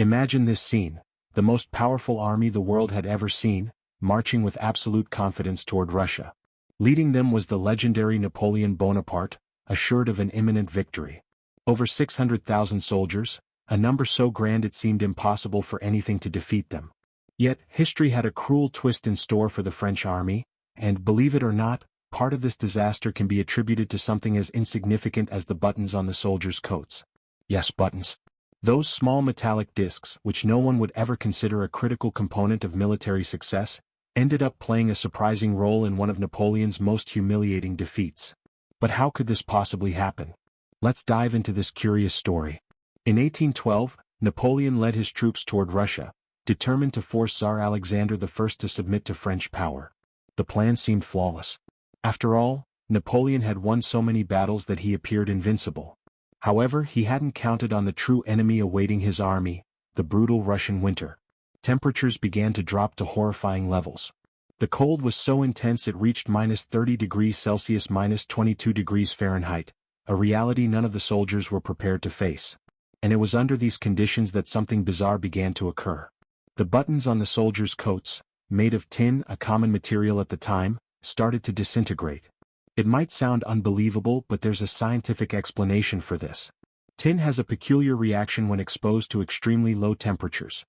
Imagine this scene: the most powerful army the world had ever seen, marching with absolute confidence toward Russia. Leading them was the legendary Napoleon Bonaparte, assured of an imminent victory. Over 600,000 soldiers, a number so grand it seemed impossible for anything to defeat them. Yet, history had a cruel twist in store for the French army, and, believe it or not, part of this disaster can be attributed to something as insignificant as the buttons on the soldiers' coats. Yes, buttons. Those small metallic discs, which no one would ever consider a critical component of military success, ended up playing a surprising role in one of Napoleon's most humiliating defeats. But how could this possibly happen? Let's dive into this curious story. In 1812, Napoleon led his troops toward Russia, determined to force Tsar Alexander I to submit to French power. The plan seemed flawless. After all, Napoleon had won so many battles that he appeared invincible. However, he hadn't counted on the true enemy awaiting his army, the brutal Russian winter. Temperatures began to drop to horrifying levels. The cold was so intense it reached -30°C, -22°F, a reality none of the soldiers were prepared to face. And it was under these conditions that something bizarre began to occur. The buttons on the soldiers' coats, made of tin, a common material at the time, started to disintegrate. It might sound unbelievable, but there's a scientific explanation for this. Tin has a peculiar reaction when exposed to extremely low temperatures.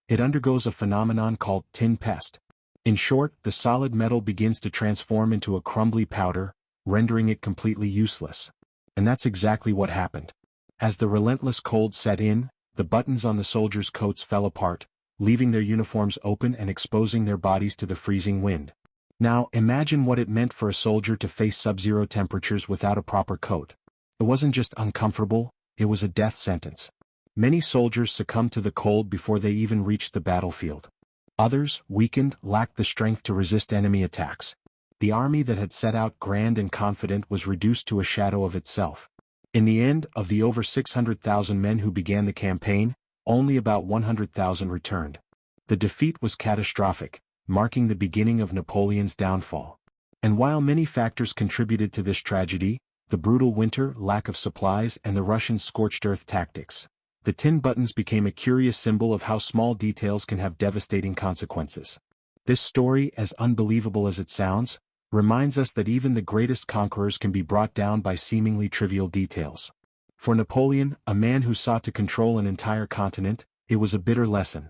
It undergoes a phenomenon called tin pest. In short, the solid metal begins to transform into a crumbly powder, rendering it completely useless. And that's exactly what happened. As the relentless cold set in, the buttons on the soldiers' coats fell apart, leaving their uniforms open and exposing their bodies to the freezing wind. Now, imagine what it meant for a soldier to face sub-zero temperatures without a proper coat. It wasn't just uncomfortable, it was a death sentence. Many soldiers succumbed to the cold before they even reached the battlefield. Others, weakened, lacked the strength to resist enemy attacks. The army that had set out grand and confident was reduced to a shadow of itself. In the end, of the over 600,000 men who began the campaign, only about 100,000 returned. The defeat was catastrophic, marking the beginning of Napoleon's downfall. And while many factors contributed to this tragedy, the brutal winter, lack of supplies, and the Russians' scorched-earth tactics, the tin buttons became a curious symbol of how small details can have devastating consequences. This story, as unbelievable as it sounds, reminds us that even the greatest conquerors can be brought down by seemingly trivial details. For Napoleon, a man who sought to control an entire continent, it was a bitter lesson.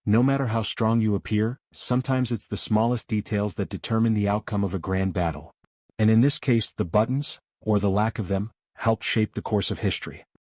No matter how strong you appear, sometimes it's the smallest details that determine the outcome of a grand battle. And in this case, the buttons, or the lack of them, helped shape the course of history.